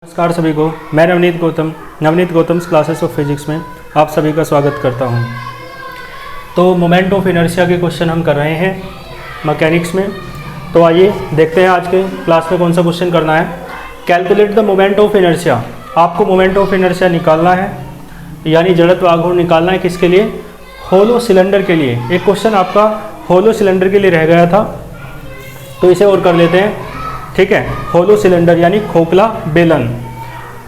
नमस्कार सभी को, मैं Navneet Gautam classes of physics में आप सभी का स्वागत करता हूं। तो मोमेंट ऑफ इनर्शिया के क्वेश्चन हम कर रहे हैं मैकेनिक्स में। तो आइए देखते हैं आज के क्लास में कौन सा क्वेश्चन करना है। Calculate the moment of inertia. आपको मोमेंट ऑफ इनर्शिया निकालना है, यानी जड़त्व आघूर्ण निकालना है। किसके लिए? होलो सिलेंडर के लिए। एक क्वेश्चन आपका होलो सिलेंडर के लिए रह गया था, तो इसे और कर लेते हैं। ठीक है, होलो सिलेंडर यानी खोखला बेलन।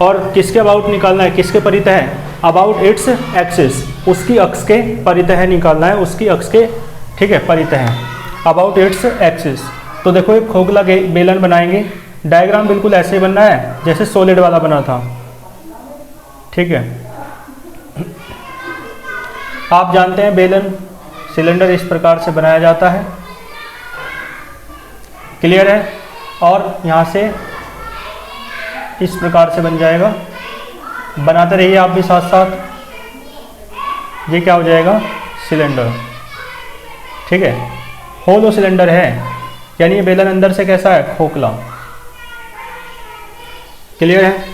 और किसके अबाउट निकालना है, किसके परितः है? अबाउट इट्स एक्सिस, उसकी अक्ष के परितः निकालना है, उसकी अक्ष के, ठीक है, परितः, अबाउट इट्स एक्सिस। तो देखो एक खोखला बेलन बनाएंगे। डायग्राम बिल्कुल ऐसे ही बनना है जैसे सॉलिड वाला बना था। ठीक है, आप जानते हैं बेलन सिलेंडर इस प्रकार से बनाया जाता है। क्लियर है? और यहाँ से इस प्रकार से बन जाएगा। बनाते रहिए आप भी साथ साथ। ये क्या हो जाएगा? सिलेंडर। ठीक है, होलो सिलेंडर है, यानी ये बेलन अंदर से कैसा है? खोखला। क्लियर है?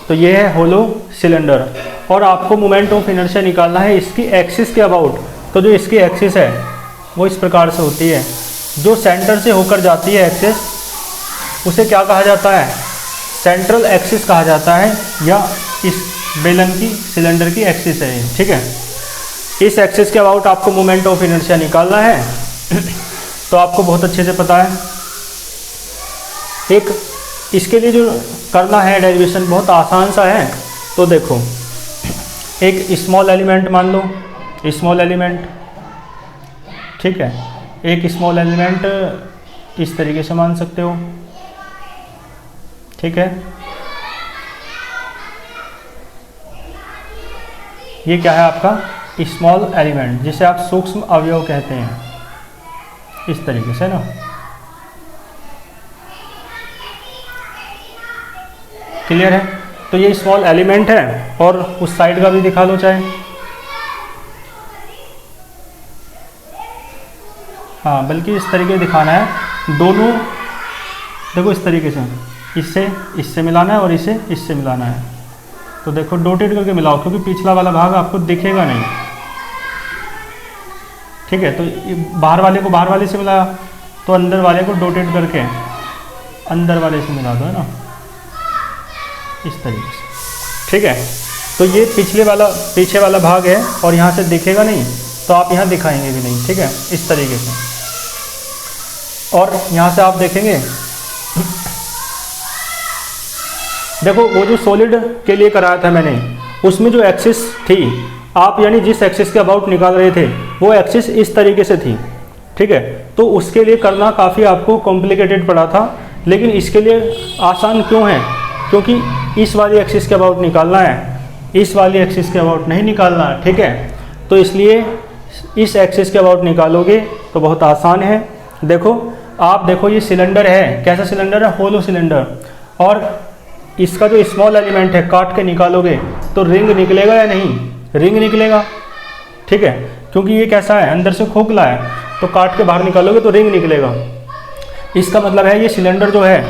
तो ये है होलो सिलेंडर। और आपको मोमेंट ऑफ इनर्शिया निकालना है इसकी एक्सिस के अबाउट। तो जो इसकी एक्सिस है वो इस प्रकार से होती है। जो सेंटर से होकर जाती है एक्सिस, उसे क्या कहा जाता है? सेंट्रल एक्सिस कहा जाता है, या इस बेलन की सिलेंडर की एक्सिस है। ठीक है, इस एक्सिस के अबाउट आपको मोमेंट ऑफ इनर्शिया निकालना है। तो आपको बहुत अच्छे से पता है। एक इसके लिए जो करना है डेरिवेशन बहुत आसान सा है। तो देखो, एक स्मॉल एलिमेंट मान लो, स्मॉल एलिमेंट। ठीक है, एक स्मॉल एलिमेंट इस तरीके से मान सकते हो। ठीक है, ये क्या है आपका? स्मॉल एलिमेंट, जिसे आप सूक्ष्म अवयव कहते हैं, इस तरीके से ना। क्लियर है? तो ये स्मॉल एलिमेंट है, और उस साइड का भी दिखा लो चाहे। हाँ, बल्कि इस तरीके दिखाना है। दोनों देखो इस तरीके से, इससे मिलाना है और इसे इससे मिलाना है। तो देखो डॉटेड करके मिलाओ, क्योंकि पिछला वाला भाग आपको दिखेगा नहीं। ठीक है, तो बाहर वाले को बाहर वाले से मिलाया, तो अंदर वाले को डॉटेड करके अंदर वाले से मिला दो, है ना, इस तरीके से। ठीक है, तो ये पीछे वाला भाग है, और यहाँ से दिखेगा नहीं, तो आप यहाँ दिखाएंगे भी नहीं। ठीक है, इस तरीके से। और यहाँ से आप देखेंगे, देखो वो जो सॉलिड के लिए कराया था मैंने, उसमें जो एक्सिस थी, आप यानी जिस एक्सिस के अबाउट निकाल रहे थे, वो एक्सिस इस तरीके से थी। ठीक है, तो उसके लिए करना काफ़ी आपको कॉम्प्लिकेटेड पड़ा था, लेकिन इसके लिए आसान क्यों है? क्योंकि इस वाली एक्सिस के अबाउट निकालना है, इस वाली एक्सिस के अबाउट नहीं निकालना है। ठीक है, तो इसलिए इस एक्सिस के अबाउट निकालोगे तो बहुत आसान है। देखो, आप देखो ये सिलेंडर है, कैसा सिलेंडर है? Hollow cylinder. और इसका जो स्मॉल एलिमेंट है, काट के निकालोगे तो रिंग निकलेगा या नहीं? रिंग निकलेगा। ठीक है, क्योंकि ये कैसा है? अंदर से खोखला है, तो काट के बाहर निकालोगे तो रिंग निकलेगा। इसका मतलब है ये सिलेंडर जो है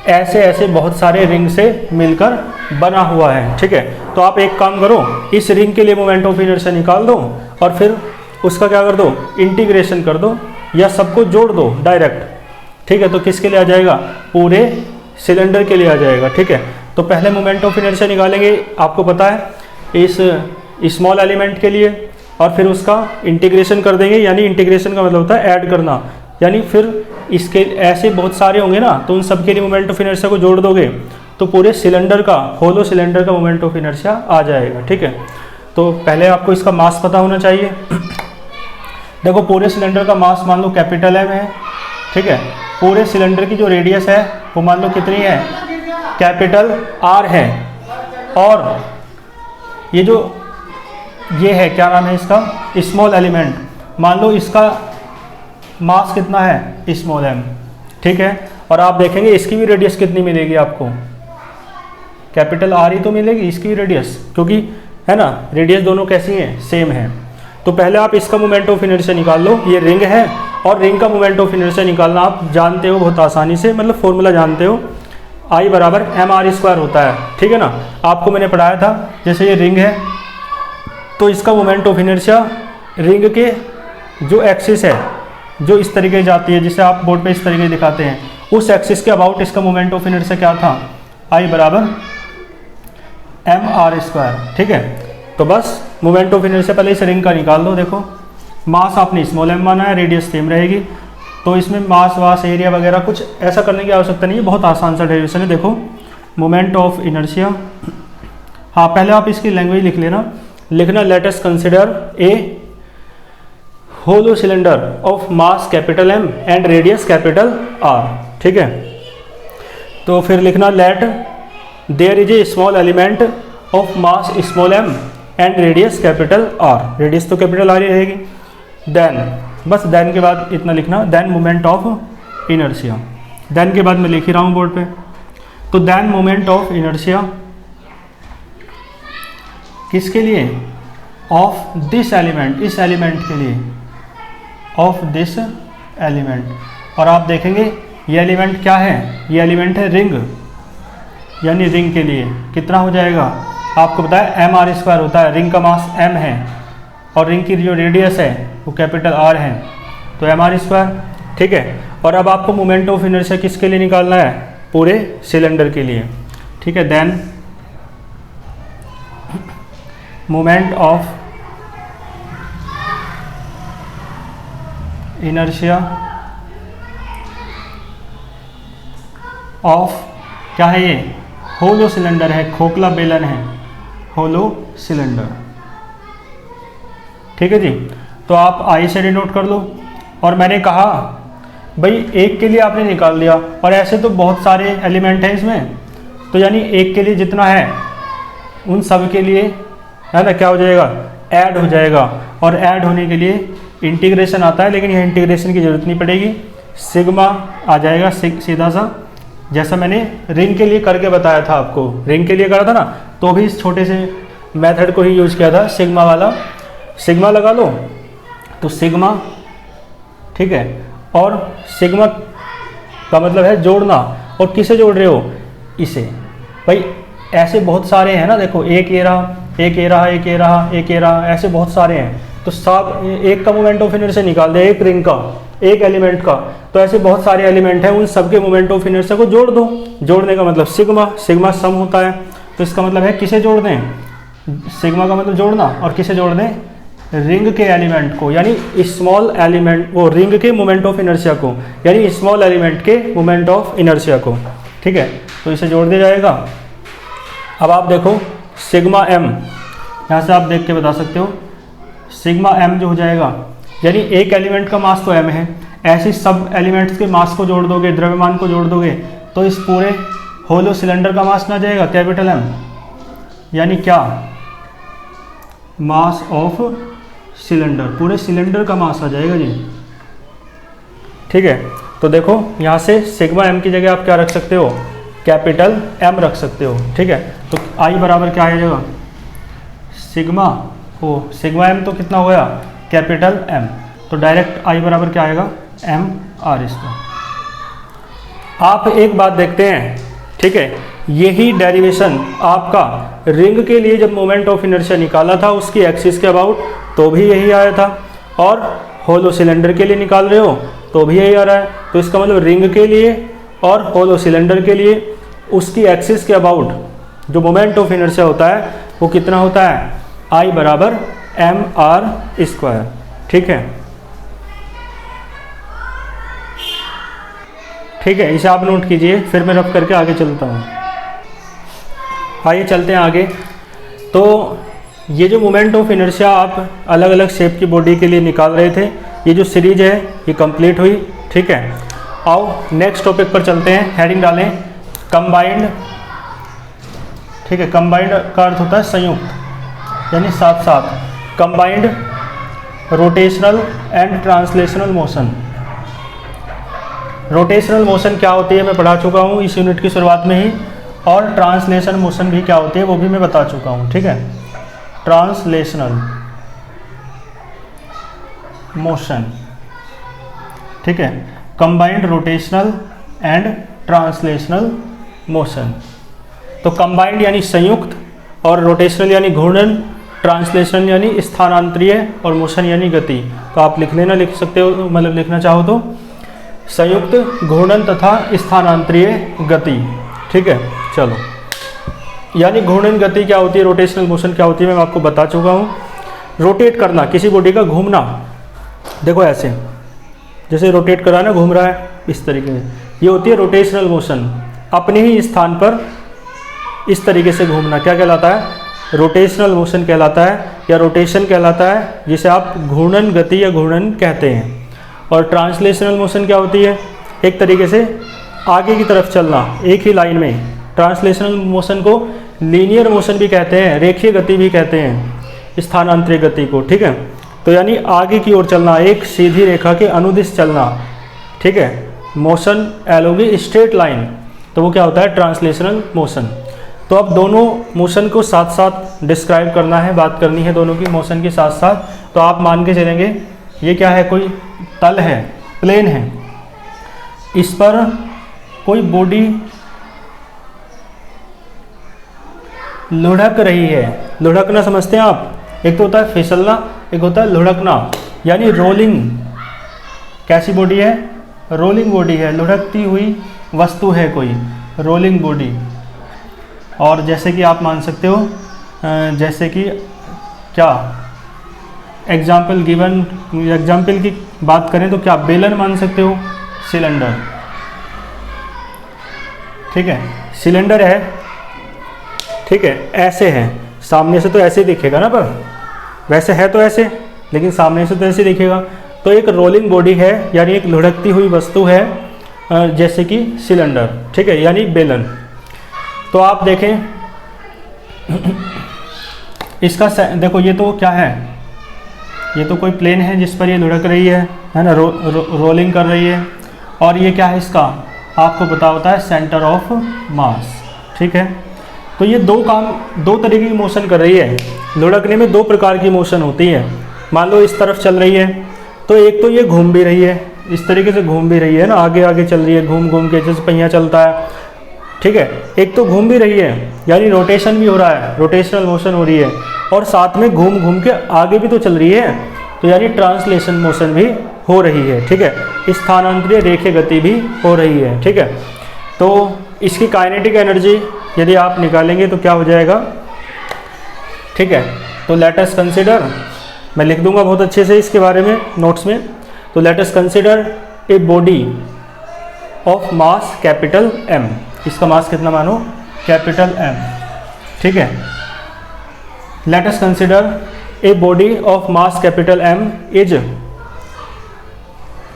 ऐसे ऐसे बहुत सारे रिंग से मिलकर बना हुआ है। ठीक है, तो आप एक काम करो, इस रिंग के लिए मोमेंट ऑफ इनर्शिया निकाल दो, और फिर उसका क्या कर दो? इंटीग्रेशन कर दो, या सबको जोड़ दो डायरेक्ट। ठीक है, तो किसके लिए आ जाएगा? पूरे सिलेंडर के लिए आ जाएगा। ठीक है, तो पहले मोमेंट ऑफ इनर्शिया निकालेंगे, आपको पता है, इस स्मॉल एलिमेंट के लिए, और फिर उसका इंटीग्रेशन कर देंगे। यानी इंटीग्रेशन का मतलब होता है ऐड करना, यानी फिर इसके ऐसे बहुत सारे होंगे ना, तो उन सब के लिए मोमेंट ऑफ इनर्शिया को जोड़ दोगे, तो पूरे सिलेंडर का, होलो सिलेंडर का मोमेंट ऑफ इनर्शिया आ जाएगा। ठीक है, तो पहले आपको इसका मास पता होना चाहिए। देखो पूरे सिलेंडर का मास मान लो कैपिटल M है। ठीक है, पूरे सिलेंडर की जो रेडियस है वो मान लो कितनी है? कैपिटल R है। और ये है, क्या नाम है इसका? Small element. मान लो इसका मास कितना है? Small m। ठीक है, और आप देखेंगे इसकी भी रेडियस कितनी मिलेगी आपको? कैपिटल R ही तो मिलेगी इसकी भी रेडियस, क्योंकि है ना, रेडियस दोनों कैसी हैं? सेम है। तो पहले आप इसका मोमेंट ऑफ इनर्शिया निकाल लो। ये रिंग है, और रिंग का मोमेंट ऑफ इनर्शिया निकालना आप जानते हो बहुत आसानी से, मतलब फॉर्मूला जानते हो। आई बराबर एम आर स्क्वायर होता है, ठीक है ना। आपको मैंने पढ़ाया था जैसे ये रिंग है तो इसका मोमेंट ऑफ इनर्शिया रिंग के जो एक्सिस है जो इस तरीके जाती है, जिसे आप बोर्ड पे इस तरीके दिखाते हैं, उस एक्सिस के अबाउट इसका मोमेंट ऑफ इनर्शिया क्या था, आई बराबर एम आर स्क्वायर, ठीक है। तो बस मोमेंट ऑफ इनर्शिया पहले इस रिंग का निकाल लो। देखो मास आपने स्मॉल एम माना है, रेडियस सेम रहेगी, तो इसमें मास वास एरिया वगैरह कुछ ऐसा करने की आवश्यकता नहीं है, बहुत आसान सा डेरिवेशन है। देखो मोमेंट ऑफ इनर्शिया, हाँ पहले आप इसकी लैंग्वेज लिख लेना, लिखना let us consider a hollow cylinder of mass capital M and radius capital R, ठीक है। तो फिर लिखना let there is a small element of mass small M and radius capital R, radius तो कैपिटल आर ही रहेगी। Then बस then के बाद इतना लिखना, then moment of inertia, then के बाद मैं लिख ही रहा हूँ बोर्ड पे। तो देन मोमेंट ऑफ इनर्शिया किसके लिए, ऑफ दिस एलिमेंट, इस एलिमेंट के लिए, ऑफ दिस एलिमेंट। और आप देखेंगे ये एलिमेंट क्या है, ये एलिमेंट है रिंग, यानी रिंग के लिए कितना हो जाएगा, आपको पता है एम आर स्क्वायर होता है, रिंग का मास एम है और रिंग की जो रेडियस है वो कैपिटल आर है, तो एम आर स्क्वायर, ठीक है। और अब आपको मोमेंट ऑफ इनर्शिया किसके लिए निकालना है, पूरे सिलेंडर के लिए, ठीक है। Then moment of inertia of क्या है, ये होलो सिलेंडर है, खोखला बेलन है, होलो सिलेंडर, ठीक है जी। तो आप आई से डिनोट कर लो। और मैंने कहा भाई एक के लिए आपने निकाल दिया, और ऐसे तो बहुत सारे एलिमेंट हैं इसमें, तो यानी एक के लिए जितना है उन सब के लिए है ना क्या हो जाएगा, ऐड हो जाएगा। और ऐड होने के लिए इंटीग्रेशन आता है, लेकिन यह इंटीग्रेशन की जरूरत नहीं पड़ेगी, सिग्मा आ जाएगा सीधा सा, जैसा मैंने रिंग के लिए करके बताया था आपको, रिंग के लिए करा था ना, तो भी इस छोटे से मेथड को ही यूज किया था, सिग्मा वाला। सिग्मा लगा लो तो सिग्मा, ठीक है। और सिग्मा का मतलब है जोड़ना, और किसे जोड़ रहे हो, इसे। भाई ऐसे बहुत सारे हैं ना, देखो एक ये रहा, एक ये रहा, एक ये रहा, एक ये रहा, ऐसे बहुत सारे हैं, तो सब एक का मोमेंट ऑफ इनर्शिया निकाल दे, एक रिंग का, एक एलिमेंट का, तो ऐसे बहुत सारे एलिमेंट हैं, उन सबके मोमेंट ऑफ इनर्शिया को जोड़ दो। जोड़ने का मतलब सिग्मा, सिग्मा सम होता है, तो इसका मतलब है किसे जोड़ दें, सिग्मा का मतलब जोड़ना, और किसे जोड़ दें, रिंग के एलिमेंट को, यानी स्मॉल एलिमेंट, वो रिंग के मोमेंट ऑफ इनर्शिया को, यानी स्मॉल एलिमेंट के मोमेंट ऑफ इनर्शिया को, ठीक है। तो इसे जोड़ दिया जाएगा। अब आप देखो सिग्मा एम, यहाँ से आप देख के बता सकते हो, सिग्मा एम जो हो जाएगा, यानी एक एलिमेंट का मास तो एम है, ऐसे सब एलिमेंट्स के मास को जोड़ दोगे, द्रव्यमान को जोड़ दोगे, तो इस पूरे होलो सिलेंडर का मास ना जाएगा कैपिटल एम, यानी क्या, मास ऑफ सिलेंडर, पूरे सिलेंडर का मास आ जाएगा जी, ठीक है। तो देखो यहाँ से सिग्मा एम की जगह आप क्या रख सकते हो, कैपिटल एम रख सकते हो, ठीक है। तो आई बराबर क्या आ जाएगा, सिग्मा, ओ सिग्मा एम तो कितना हो गया, कैपिटल एम, तो डायरेक्ट आई बराबर क्या आएगा, एम आर इसका। आप एक बात देखते हैं, ठीक है, यही डेरिवेशन आपका रिंग के लिए जब मोमेंट ऑफ इनर्शिया निकाला था उसकी एक्सिस के अबाउट, तो भी यही आया था, और होलो सिलेंडर के लिए निकाल रहे हो तो भी यही आ रहा है। तो इसका मतलब रिंग के लिए और होलो सिलेंडर के लिए उसकी एक्सिस के अबाउट जो मोमेंट ऑफ इनर्शिया होता है वो कितना होता है, आई बराबर एम आर स्क्वायर, ठीक है। ठीक है, इसे आप नोट कीजिए, फिर मैं रफ करके आगे चलता हूँ। आइए चलते हैं आगे। तो ये जो मोमेंट ऑफ इनर्शिया आप अलग अलग शेप की बॉडी के लिए निकाल रहे थे, ये जो सीरीज है ये कंप्लीट हुई, ठीक है। आओ नेक्स्ट टॉपिक पर चलते हैं, हेडिंग डालें कंबाइंड, ठीक है। कंबाइंड का अर्थ होता है संयुक्त, यानी साथ साथ, combined rotational and translational motion. Rotational motion क्या होती है मैं पढ़ा चुका हूँ इस यूनिट की शुरुआत में ही, और ट्रांसलेशन मोशन भी क्या होती है वो भी मैं बता चुका हूँ, ठीक है। ट्रांसलेशनल मोशन, ठीक है, combined rotational and translational motion. तो कंबाइंड यानी संयुक्त, और रोटेशनल यानी घूर्णन, ट्रांसलेशन यानी स्थानांतरीय, और मोशन यानी गति। तो आप लिख लेना, लिख सकते हो, मतलब लिखना चाहो तो संयुक्त, घूर्णन तथा स्थानांतरीय गति। ठीक है, चलो, यानी घूर्णन गति क्या होती है, रोटेशनल मोशन क्या होती है, मैं आपको बता चुका हूँ। रोटेट करना, किसी बॉडी का घूमना, देखो ऐसे जैसे रोटेट कर रहा है ना, घूम रहा है इस तरीके से, ये होती है रोटेशनल मोशन। अपने ही स्थान पर इस तरीके से घूमना क्या कहलाता है, रोटेशनल मोशन कहलाता है, या रोटेशन कहलाता है, जिसे आप घूर्णन गति या घूर्णन कहते हैं। और ट्रांसलेशनल मोशन क्या होती है, एक तरीके से आगे की तरफ चलना एक ही लाइन में। ट्रांसलेशनल मोशन को लीनियर मोशन भी कहते हैं, रेखीय गति भी कहते हैं, स्थानांतरित गति को। ठीक है, तो यानी आगे की ओर चलना, एक सीधी रेखा के अनुदिश चलना। ठीक है, मोशन एलोंग स्ट्रेट लाइन, तो वो क्या होता है, ट्रांसलेशनल मोशन। तो अब दोनों मोशन को साथ साथ डिस्क्राइब करना है, बात करनी है दोनों की मोशन के साथ साथ। तो आप मान के चलेंगे ये क्या है, कोई तल है, प्लेन है, इस पर कोई बॉडी लुढ़क रही है। लुढ़कना समझते हैं आप, एक तो होता है फिसलना, एक होता है लुढ़कना, यानी रोलिंग। कैसी बॉडी है, रोलिंग बॉडी है, लुढ़कती हुई वस्तु है कोई, रोलिंग बॉडी। और जैसे कि आप मान सकते हो, जैसे कि क्या एग्जाम्पल गिवन, एग्जाम्पल की बात करें तो क्या बेलन मान सकते हो, सिलेंडर। ठीक है, सिलेंडर है, ठीक है, ऐसे है, सामने से तो ऐसे ही दिखेगा ना, पर वैसे है तो ऐसे, लेकिन सामने से तो ऐसे दिखेगा। तो एक रोलिंग बॉडी है, यानी एक लुढ़कती हुई वस्तु है, जैसे कि सिलेंडर। ठीक है, यानी बेलन। तो आप देखें इसका देखो, ये तो क्या है, ये तो कोई प्लेन है जिस पर ये लुढ़क रही है ना, रोलिंग कर रही है। और ये क्या है, इसका आपको पता होता है सेंटर ऑफ मास। ठीक है, तो ये दो तरीके की मोशन कर रही है। लुढ़कने में दो प्रकार की मोशन होती है। मान लो इस तरफ चल रही है, तो एक तो ये घूम भी रही है, इस तरीके से घूम भी रही है ना, आगे आगे चल रही है, घूम घूम के, जैसे पहिया चलता है। ठीक है, एक तो घूम भी रही है, यानी रोटेशन भी हो रहा है, रोटेशनल मोशन हो रही है, और साथ में घूम घूम के आगे भी तो चल रही है, तो यानी ट्रांसलेशन मोशन भी हो रही है। ठीक है, स्थानांतरीय रेखीय गति भी हो रही है। ठीक है, तो इसकी काइनेटिक एनर्जी यदि आप निकालेंगे तो क्या हो जाएगा। ठीक है, तो लेट अस कंसिडर, मैं लिख दूंगा बहुत अच्छे से इसके बारे में नोट्स में। तो late us consider A body of mass capital M। इसका मास कितना मानो, कैपिटल M। ठीक है, late us consider A body of mass capital M is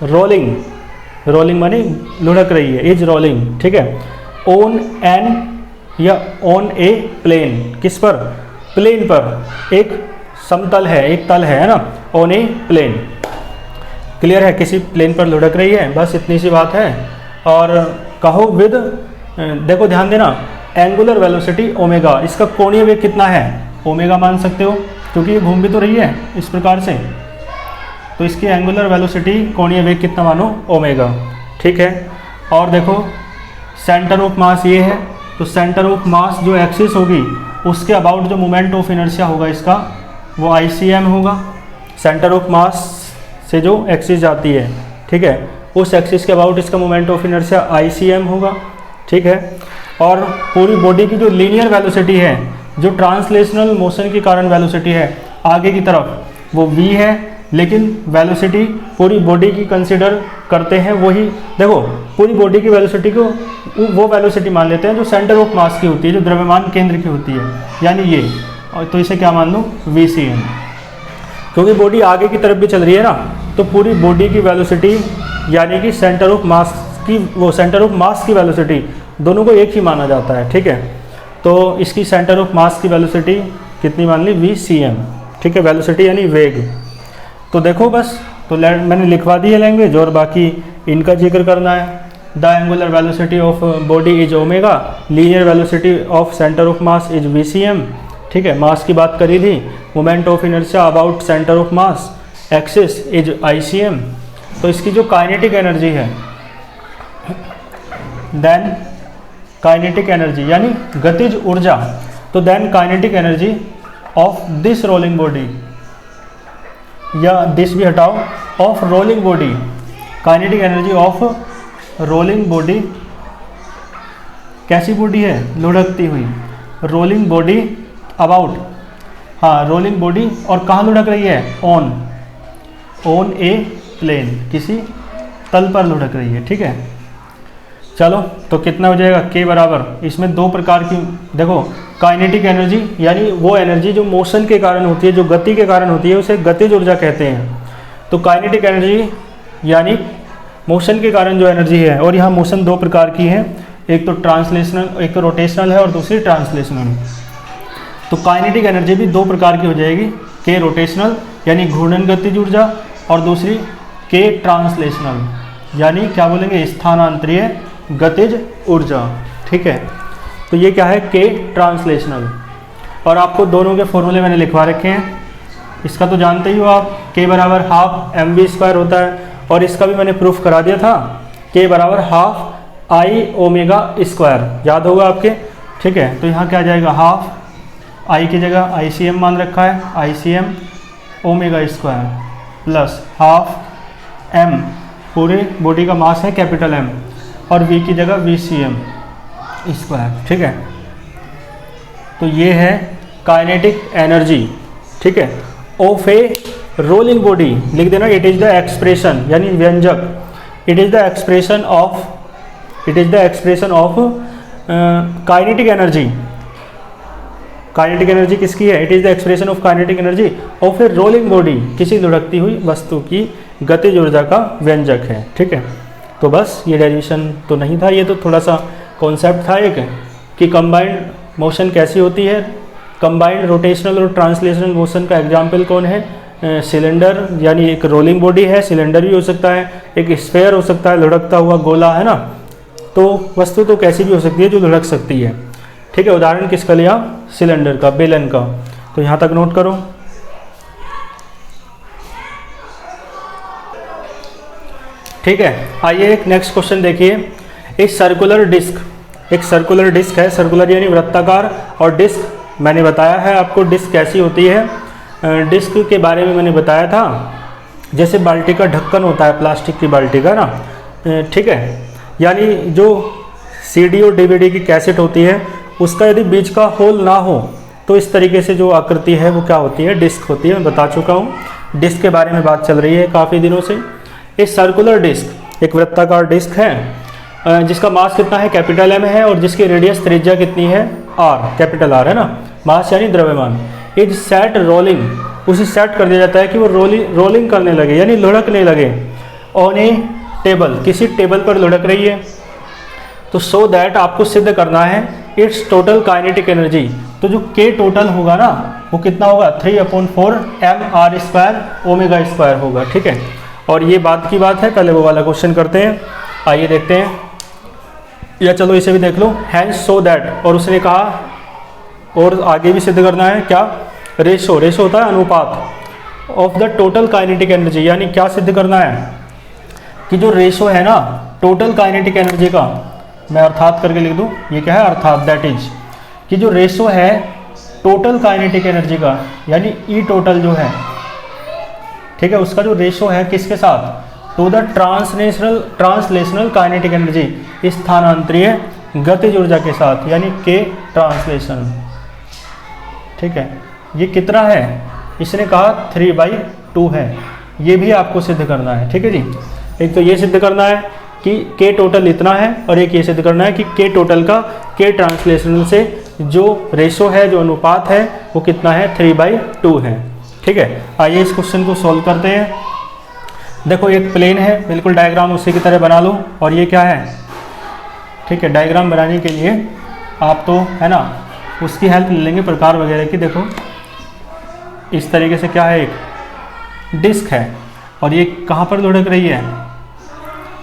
rolling, rolling माने लुढ़क रही है, इज रोलिंग। ठीक है, ऑन एन या ऑन ए प्लेन, किस पर, प्लेन पर, एक समतल है, एक तल है ना, ऑन ए प्लेन। क्लियर है, किसी प्लेन पर लुढ़क रही है, बस इतनी सी बात है। और कहो विद, देखो ध्यान देना, एंगुलर वेलोसिटी ओमेगा, इसका कोणीय वेग कितना है, ओमेगा मान सकते हो, क्योंकि ये घूम भी तो रही है इस प्रकार से, तो इसकी एंगुलर वेलोसिटी कोणीय वेग कितना मानो, ओमेगा। ठीक है, और देखो सेंटर ऑफ मास ये है, तो सेंटर ऑफ मास जो एक्सिस होगी उसके अबाउट जो मोमेंट ऑफ इनर्शिया होगा इसका, वो ICM होगा। सेंटर ऑफ मास से जो एक्सिस जाती है, ठीक है, उस एक्सिस के अबाउट इसका मोमेंट ऑफ इनर्शिया ICM होगा। ठीक है, और पूरी बॉडी की जो लीनियर वेलोसिटी है, जो ट्रांसलेशनल मोशन के कारण वेलोसिटी है आगे की तरफ, वो v है, लेकिन वेलोसिटी पूरी बॉडी की कंसिडर करते हैं वही, देखो पूरी बॉडी की वेलोसिटी को वो वेलोसिटी मान लेते हैं जो सेंटर ऑफ मास की होती है, जो द्रव्यमान केंद्र की होती है, यानी ये, और तो इसे क्या मान लो, VCM। क्योंकि बॉडी आगे की तरफ भी चल रही है ना, तो पूरी बॉडी की वेलोसिटी यानी कि सेंटर ऑफ मास की, वो सेंटर ऑफ मास की वेलोसिटी, दोनों को एक ही माना जाता है। ठीक है, तो इसकी सेंटर ऑफ मास की वेलोसिटी कितनी मान ली, VCM। ठीक है, वेलोसिटी यानी वेग। तो देखो बस, तो मैंने लिखवा दी है लैंग्वेज, और बाकी इनका जिक्र करना है। The angular velocity of body is omega, linear velocity of centre of mass is VCM। ठीक है, मास की बात करी थी, moment of inertia about centre of mass axis is ICM। तो इसकी जो काइनेटिक एनर्जी है, देन काइनेटिक एनर्जी यानी गतिज ऊर्जा, तो then kinetic energy of this rolling body, या दिस भी हटाओ, of rolling body, kinetic energy of rolling body, कैसी बॉडी है, लुढ़कती हुई, रोलिंग बॉडी अबाउट, हाँ रोलिंग बॉडी, और कहाँ लुढ़क रही है, ऑन ए प्लेन, किसी तल पर लुढ़क रही है, ठीक है। चलो तो कितना हो जाएगा, के बराबर, इसमें दो प्रकार की, देखो काइनेटिक एनर्जी यानी वो एनर्जी जो मोशन के कारण होती है, जो गति के कारण होती है, उसे गतिज ऊर्जा कहते हैं। तो काइनेटिक एनर्जी यानी मोशन के कारण जो एनर्जी है, और यहाँ मोशन दो प्रकार की है, एक तो ट्रांसलेशनल, एक तो रोटेशनल है और दूसरी ट्रांसलेशनल। तो काइनेटिक एनर्जी भी दो प्रकार की हो जाएगी, के रोटेशनल यानी घूर्णन गतिज ऊर्जा, और दूसरी के ट्रांसलेशनल यानी क्या बोलेंगे, स्थानांतरीय गतिज ऊर्जा, ठीक है। तो ये क्या है, के ट्रांसलेशनल। और आपको दोनों के फॉर्मूले मैंने लिखवा रखे हैं, इसका तो जानते ही हो आप, के बराबर हाफ mv² होता है, और इसका भी मैंने प्रूफ करा दिया था, के बराबर हाफ आई ओमेगा स्क्वायर, याद होगा आपके, ठीक है। तो यहाँ क्या जाएगा, हाफ आई की जगह ICM मान रखा है, ICM omega square plus half m, पूरे बॉडी का मास है कैपिटल M, और v की जगह VCM स्क्वायर, ठीक है। तो ये है काइनेटिक एनर्जी, ठीक है, ऑफ ए रोलिंग बॉडी, लिख देना, इट इज द एक्सप्रेशन यानी व्यंजक, it is the expression of kinetic energy. Kinetic energy किसकी है, it is the expression of kinetic energy of A rolling body, किसी लुढ़कती हुई वस्तु की गतिज ऊर्जा का व्यंजक है, ठीक है। तो बस ये डेरिवेशन तो नहीं था, ये तो थोड़ा सा कॉन्सेप्ट था एक, कि कंबाइंड मोशन कैसी होती है। कंबाइंड रोटेशनल और ट्रांसलेशनल मोशन का एग्जाम्पल कौन है, सिलेंडर, यानी एक रोलिंग बॉडी है, सिलेंडर भी हो सकता है, एक स्फेयर हो सकता है, लुढ़कता हुआ गोला, है ना। तो वस्तु तो कैसी भी हो सकती है जो लुढ़क सकती है, ठीक है। उदाहरण किसका लिया, सिलेंडर का, बेलन का। तो यहाँ तक नोट करो। ठीक है, आइए एक नेक्स्ट क्वेश्चन देखिए। एक सर्कुलर डिस्क है, सर्कुलर यानी वृत्ताकार, और डिस्क मैंने बताया है आपको डिस्क कैसी होती है। डिस्क के बारे में मैंने बताया था, जैसे बाल्टी का ढक्कन होता है, प्लास्टिक की बाल्टी का ना, ठीक है। यानी जो CD और DVD की कैसेट होती है, उसका यदि बीच का होल ना हो तो इस तरीके से जो आकृति है वो क्या होती है, डिस्क होती है। मैं बता चुका हूँ, डिस्क के बारे में बात चल रही है काफ़ी दिनों से। एक सर्कुलर डिस्क एक वृत्ताकार डिस्क है, जिसका मास कितना है, कैपिटल M है, और जिसकी रेडियस त्रिज्या कितनी है, R, कैपिटल R है ना। मास यानी द्रव्यमान। इज सेट रोलिंग, उसे सेट कर दिया जाता है कि वो रोलिंग करने लगे, यानी लुढ़कने लगे, ऑन ए टेबल, किसी टेबल पर लुढ़क रही है। तो सो दैट आपको सिद्ध करना है इट्स टोटल काइनेटिक एनर्जी। तो जो K टोटल होगा ना, वो कितना होगा, 3/4 mr² ओमेगा स्क्वायर होगा, ठीक है। और ये बात की बात है, पहले वो वाला क्वेश्चन करते हैं, आइए देखते हैं, या चलो इसे भी देख लो। हैंस सो दैट, और उसने कहा, और आगे भी सिद्ध करना है क्या, रेशो होता है अनुपात, of the total kinetic energy, यानी क्या सिद्ध करना है कि जो रेशो है ना टोटल काइनेटिक एनर्जी का, मैं अर्थात करके लिख दूं, ये क्या है, अर्थात, दैट इज, कि जो रेशो है टोटल काइनेटिक एनर्जी का, यानी ई टोटल जो है, ठीक है, उसका जो रेशो है किसके साथ, to the translational kinetic energy, स्थानांतरीय गतिज ऊर्जा के साथ, यानी के ट्रांसलेशन, ठीक है। ये कितना है, इसने कहा 3/2 है, ये भी आपको सिद्ध करना है, ठीक है जी। एक तो ये सिद्ध करना है कि के टोटल इतना है, और एक ये सिद्ध करना है कि के टोटल का के ट्रांसलेशनल से जो रेशो है, जो अनुपात है, वो कितना है, 3/2 है, ठीक है। आइए इस क्वेश्चन को सॉल्व करते हैं। देखो एक प्लेन है, बिल्कुल डायग्राम उसी की तरह बना लो, और ये क्या है, ठीक है। डायग्राम बनाने के लिए आप तो है ना उसकी हेल्प ले लेंगे, प्रकार वगैरह की। देखो इस तरीके से क्या है, एक डिस्क है, और ये कहाँ पर लुढ़क रही है,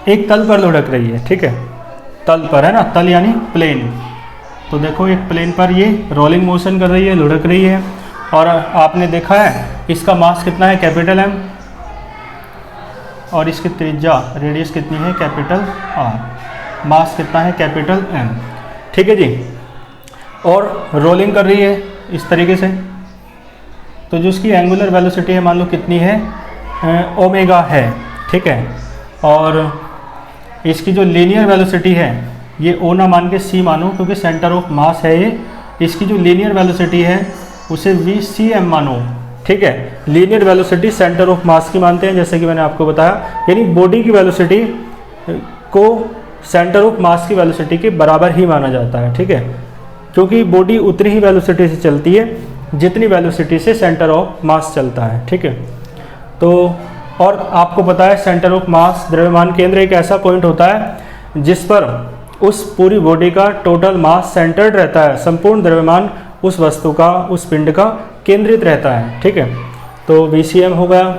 एक तल पर लुढ़क रही है, ठीक है, तल पर है ना, तल यानी प्लेन। तो देखो एक प्लेन पर ये रोलिंग मोशन कर रही है, लुढ़क रही है, और आपने देखा है इसका मास कितना है, कैपिटल M, और इसकी त्रिज्या रेडियस कितनी है, कैपिटल R, मास कितना है, कैपिटल M, ठीक है जी। और रोलिंग कर रही है इस तरीके से, तो जो उसकी एंगुलर वेलोसिटी है मान लो कितनी है, ओमेगा है, ठीक है। और इसकी जो लीनियर वेलोसिटी है ये ओ ना मान के सी मानो क्योंकि सेंटर ऑफ मास है ये। इसकी जो लीनियर वेलोसिटी है उसे वी सी एम मानो, ठीक है। लीनियर वेलोसिटी सेंटर ऑफ मास की मानते हैं जैसे कि मैंने आपको बताया, यानी बॉडी की वेलोसिटी को सेंटर ऑफ मास की वेलोसिटी के बराबर ही माना जाता है, ठीक है, क्योंकि बॉडी उतनी ही वेलोसिटी से चलती है जितनी वेलोसिटी से सेंटर ऑफ मास चलता है, ठीक है। तो और आपको पता है सेंटर ऑफ मास, द्रव्यमान केंद्र, एक ऐसा पॉइंट होता है जिस पर उस पूरी बॉडी का टोटल मास सेंटर्ड रहता है, संपूर्ण द्रव्यमान उस वस्तु का, उस पिंड का केंद्रित रहता है, ठीक है। तो VCM हो गया,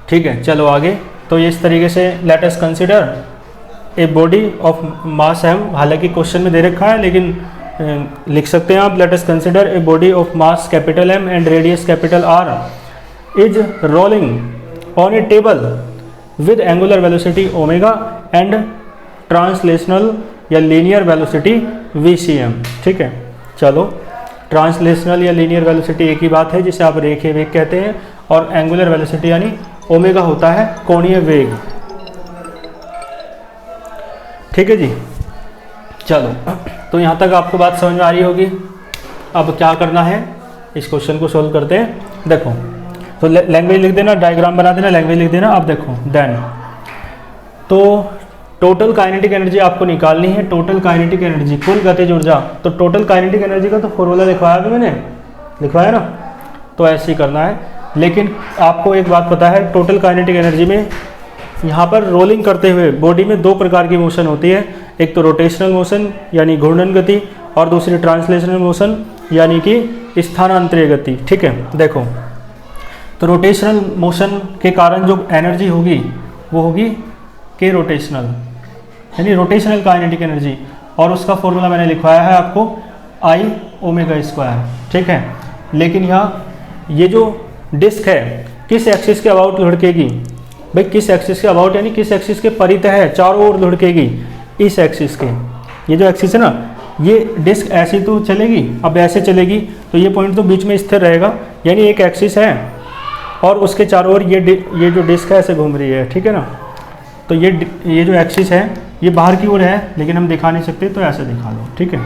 ठीक है। चलो आगे, तो ये इस तरीके से let us consider a body of mass M, हालांकि क्वेश्चन में दे रखा है लेकिन लिख सकते हैं आप, let us consider a body of mass capital M and radius capital R is rolling on a table with angular velocity omega and translational या लीनियर वेलोसिटी VCM, ठीक है। चलो, ट्रांसलेशनल या लीनियर वेलोसिटी एक ही बात है जिसे आप रेखीय वेग कहते हैं, और एंगुलर वेलोसिटी यानी ओमेगा होता है कोणीय वेग, ठीक है जी। चलो, तो यहाँ तक आपको बात समझ में आ रही होगी। अब क्या करना है, इस क्वेश्चन को सोल्व करते हैं। देखो, तो लैंग्वेज लिख देना, डायग्राम बना देना, लैंग्वेज लिख देना। अब देखो, देन तो टोटल काइनेटिक एनर्जी आपको निकालनी है, टोटल काइनेटिक एनर्जी, कुल गतिज ऊर्जा। तो टोटल काइनेटिक एनर्जी का तो फॉर्मूला लिखवाया भी मैंने, लिखवाया ना, तो ऐसे ही करना है। लेकिन आपको एक बात पता है, टोटल काइनेटिक एनर्जी में यहाँ पर रोलिंग करते हुए बॉडी में दो प्रकार की मोशन होती है, एक तो रोटेशनल मोशन यानी घूर्णन गति, और दूसरी ट्रांसलेशनल मोशन यानी कि स्थानांतरीय गति, ठीक है। देखो, तो रोटेशनल मोशन के कारण जो एनर्जी होगी वो होगी के रोटेशनल, यानी रोटेशनल काइनेटिक एनर्जी, और उसका फॉर्मूला मैंने लिखवाया है आपको I ओमेगा स्क्वायर, ठीक है। लेकिन यहाँ ये जो डिस्क है किस एक्सिस के अबाउट लुढ़केगी भाई, किस एक्सिस के अबाउट यानी किस एक्सिस के परितः है, चारों ओर लुढ़केगी, इस एक्सिस के। ये जो एक्सिस है ना, ये डिस्क ऐसी तो चलेगी, अब ऐसे चलेगी तो ये पॉइंट तो बीच में स्थिर रहेगा, यानी एक एक्सिस है और उसके चारों ओर ये जो डिस्क है ऐसे घूम रही है, ठीक है ना। तो ये जो एक्सिस है ये बाहर की ओर है, लेकिन हम दिखा नहीं सकते, तो ऐसे दिखा लो, ठीक है।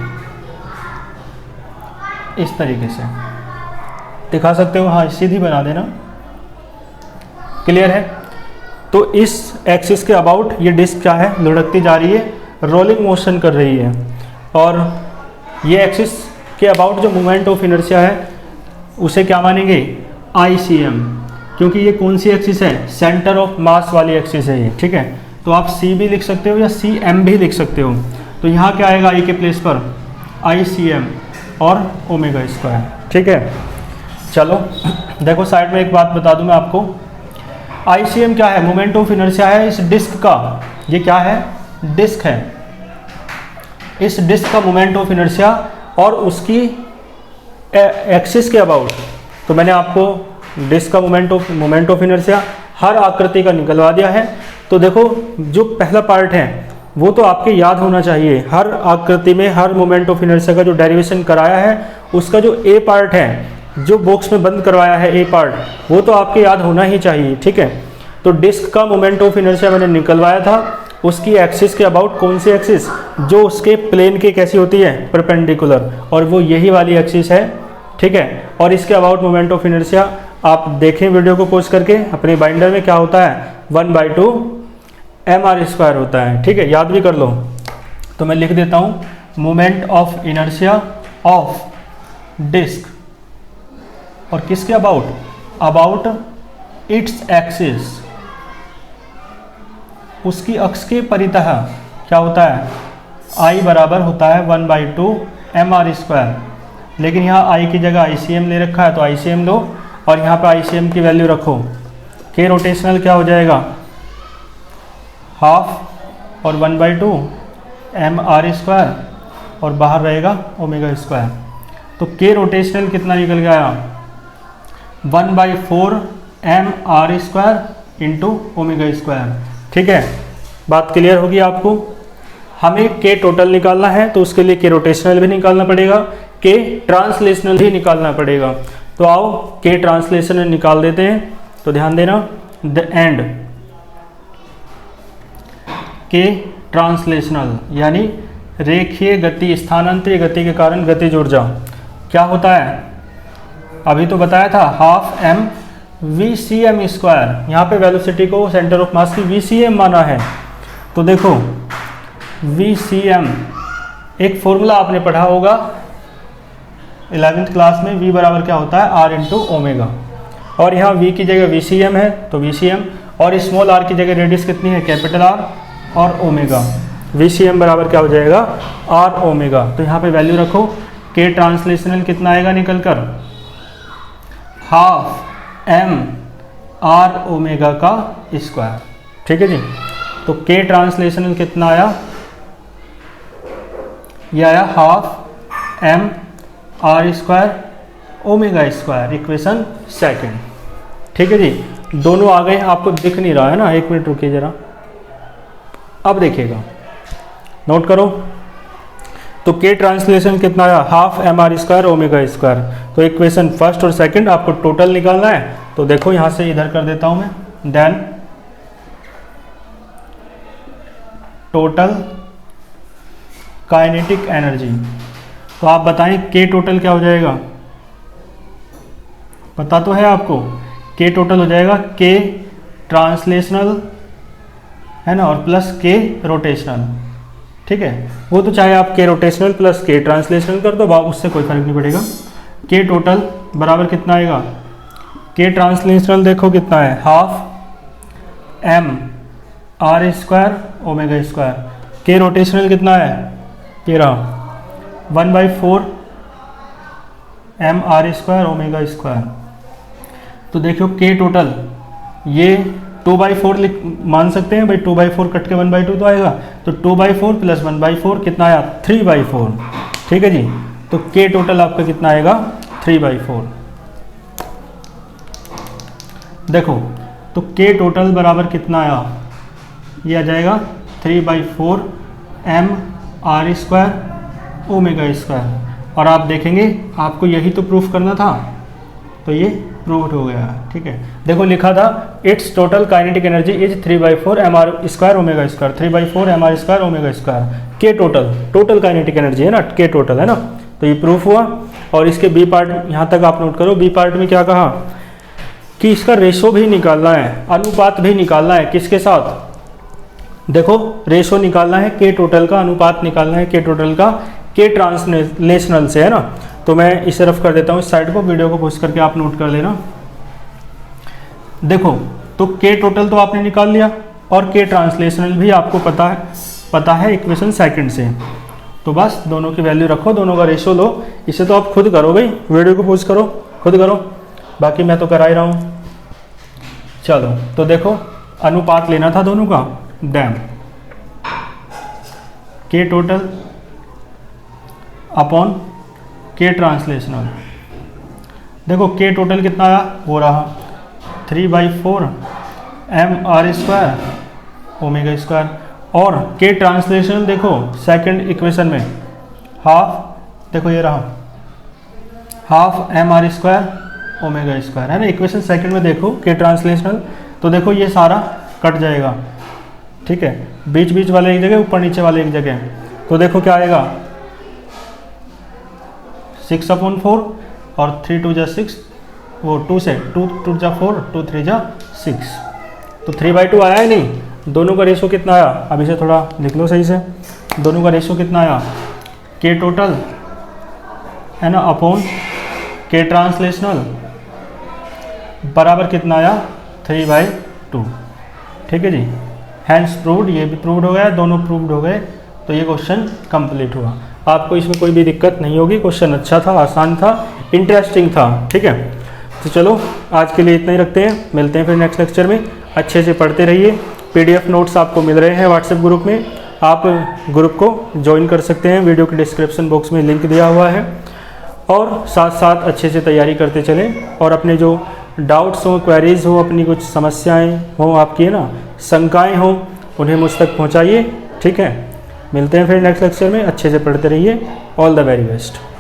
इस तरीके से दिखा सकते हो, हाँ सीधी बना देना, क्लियर है। तो इस एक्सिस के अबाउट ये डिस्क क्या है, लुढ़कती जा रही है, रोलिंग मोशन कर रही है, और ये एक्सिस के अबाउट जो मोमेंट ऑफ इनर्शिया है उसे क्या मानेंगे, ICM, क्योंकि ये कौन सी एक्सिस है, सेंटर ऑफ मास वाली एक्सिस है ये, ठीक है। तो आप C भी लिख सकते हो या CM भी लिख सकते हो। तो यहाँ क्या आएगा I के प्लेस पर, ICM और ओमेगा स्क्वायर, ठीक है। चलो देखो, साइड में एक बात बता दूं मैं आपको, ICM क्या है, मोमेंट ऑफ इनर्शिया है इस डिस्क का, ये क्या है, डिस्क है, इस डिस्क का मोमेंट ऑफ इनर्शिया और उसकी एक्सिस के अबाउट। तो मैंने आपको डिस्क का मोमेंट ऑफ इनर्शिया हर आकृति का निकलवा दिया है। तो देखो, जो पहला पार्ट है वो तो आपके याद होना चाहिए, हर आकृति में हर मोमेंट ऑफ इनर्शिया का जो डेरिवेशन कराया है उसका जो ए पार्ट है, जो बॉक्स में बंद करवाया है ए पार्ट, वो तो आपके याद होना ही चाहिए, ठीक है। तो डिस्क का मोमेंट ऑफ इनर्शिया मैंने निकलवाया था, उसकी एक्सिस के अबाउट, कौन सी एक्सिस, जो उसके प्लेन के कैसी होती है, परपेंडिकुलर, और वो यही वाली एक्सिस है, ठीक है। और इसके अबाउट मोमेंट ऑफ इनर्शिया आप देखें वीडियो को पॉज करके, अपने बाइंडर में क्या होता है, 1/2 mr² होता है, ठीक है, याद भी कर लो। तो मैं लिख देता हूँ, moment of inertia of disc, और किसके अबाउट इट्स एक्सिस, उसकी अक्ष के परितः क्या होता है, I बराबर होता है 1/2 mr²। लेकिन यहाँ I की जगह ICM ले रखा है, तो ICM लो, और यहाँ पे ICM की वैल्यू रखो, के रोटेशनल क्या हो जाएगा, हाफ और 1/2 mr², और बाहर रहेगा ओमेगा स्क्वायर। तो के रोटेशनल कितना निकल गया, 1/4 mr² इंटू ओमेगा स्क्वायर, ठीक है। बात क्लियर होगी आपको। हमें के टोटल निकालना है तो उसके लिए के रोटेशनल भी निकालना पड़ेगा, के ट्रांसलेशनल भी निकालना पड़ेगा। तो आओ के ट्रांसलेशनल निकाल देते हैं। तो ध्यान देना, द एंड के ट्रांसलेशनल यानी रेखीय गति, स्थानांतरित गति के कारण गतिज ऊर्जा क्या होता है, अभी तो बताया था half M V C M square. यहाँ पे वेलोसिटी को सेंटर ऑफ मास की वी सी एम माना है। तो देखो वी सी एम एक फॉर्मूला आपने पढ़ा होगा 11th क्लास में, v बराबर क्या होता है r इंटू ओमेगा, और यहाँ v की जगह वी सी एम है तो वी सी एम, और स्मॉल r की जगह रेडियस कितनी है कैपिटल R और ओमेगा, वी सी एम बराबर क्या हो जाएगा r ओमेगा। तो यहाँ पे वैल्यू रखो, के ट्रांसलेशनल कितना आएगा निकल कर हाफ एम आर ओमेगा का स्क्वायर। ठीक है जी, तो के ट्रांसलेशनल कितना आया, यह आया half M R square omega square, equation second. ठीक है जी, दोनों आ गए, आपको दिख नहीं रहा है ना, एक मिनट रुकिए जरा, अब देखिएगा, नोट करो। तो के ट्रांसलेशन कितना आया half M R square omega square. तो इक्वेशन फर्स्ट और सेकंड आपको टोटल निकालना है। तो देखो यहां से इधर कर देता हूं मैं, देन टोटल काइनेटिक एनर्जी। तो आप बताएं के टोटल क्या हो जाएगा, पता तो है आपको, के टोटल हो जाएगा के ट्रांसलेशनल है ना, और प्लस के रोटेशनल। ठीक है, वो तो चाहे आप के रोटेशनल प्लस के ट्रांसलेशनल कर दो, उससे कोई फर्क नहीं पड़ेगा। के टोटल बराबर कितना आएगा, के ट्रांसलेशनल देखो कितना है half M R square omega square, के रोटेशनल कितना है ये रहा 1/4 M R square omega square. तो देखो के टोटल ये 2/4 मान सकते हैं भाई, 2/4 कट के 1/2 तो आएगा, तो 2/4 प्लस 1/4 कितना आया 3/4। ठीक है जी, तो के टोटल आपका कितना आएगा 3/4। देखो तो के टोटल बराबर कितना आया, ये आ जाएगा 3/4 M R square omega square. और आप देखेंगे आपको यही तो प्रूफ करना था, तो ये प्रूव्ड हो गया। ठीक है, देखो लिखा था it's total kinetic energy is 3/4 M R square omega square, 3/4 M R square omega square. के टोटल काइनेटिक एनर्जी है ना, के टोटल है ना, तो ये प्रूफ हुआ। और इसके बी पार्ट यहाँ तक आप नोट करो, बी पार्ट में क्या कहा कि इसका रेशो भी निकालना है, अनुपात भी निकालना है, किसके साथ, देखो रेशो निकालना है, के टोटल का अनुपात निकालना है, के टोटल का के ट्रांसलेशनल से, है ना। तो मैं इसे रफ कर देता हूँ इस साइड को, वीडियो को पॉज करके आप नोट कर लेना। देखो तो के टोटल तो आपने निकाल लिया और के ट्रांसलेशनल भी आपको पता है इक्वेशन सेकंड से। तो बस दोनों की वैल्यू रखो, दोनों का रेशो लो। इसे तो आप खुद करो भाई, वीडियो को पॉज करो, खुद करो, बाकी मैं तो करा ही रहा हूँ। चलो तो देखो अनुपात लेना था दोनों का, डैम के टोटल अपॉन के ट्रांसलेशनल। देखो के टोटल कितना आया, वो रहा 3/4 M R square omega square, और के ट्रांसलेशनल देखो सेकंड इक्वेशन में हाफ, देखो ये रहा half M R square omega square, है ना। इक्वेशन सेकंड में देखो के ट्रांसलेशनल, तो देखो ये सारा कट जाएगा। ठीक है, बीच बीच वाले एक जगह, ऊपर नीचे वाले एक जगह। तो देखो क्या आएगा 6/4 और 3 2 जा 6, वो 2 से 2 2 जा 4, 2 3 जा 6, तो 3/2 आया ही नहीं। दोनों का रेशो कितना आया, अब इसे थोड़ा लिख लो सही से, दोनों का रेशो कितना आया, के टोटल है ना अपॉन के ट्रांसलेशनल बराबर कितना आया 3/2। ठीक है जी, हैंस प्रूव्ड, ये भी प्रूव्ड हो गया, दोनों प्रूव्ड हो गए। तो ये क्वेश्चन कंप्लीट हुआ। आपको इसमें कोई भी दिक्कत नहीं होगी, क्वेश्चन अच्छा था, आसान था, इंटरेस्टिंग था। ठीक है, तो चलो आज के लिए इतना ही रखते हैं, मिलते हैं फिर नेक्स्ट लेक्चर में। अच्छे से पढ़ते रहिए, पीडीएफ नोट्स आपको मिल रहे हैं व्हाट्सएप ग्रुप में, आप ग्रुप को ज्वाइन कर सकते हैं, वीडियो के डिस्क्रिप्शन बॉक्स में लिंक दिया हुआ है। और साथ साथ अच्छे से तैयारी करते चलें, और अपने जो डाउट्स हों, क्वेरीज हो, अपनी कुछ समस्याएं हों आपकी, है ना, शंकाएं हों, उन्हें मुझ तक पहुंचाइए। ठीक है, मिलते हैं फिर नेक्स्ट लेक्चर में, अच्छे से पढ़ते रहिए। All the very best.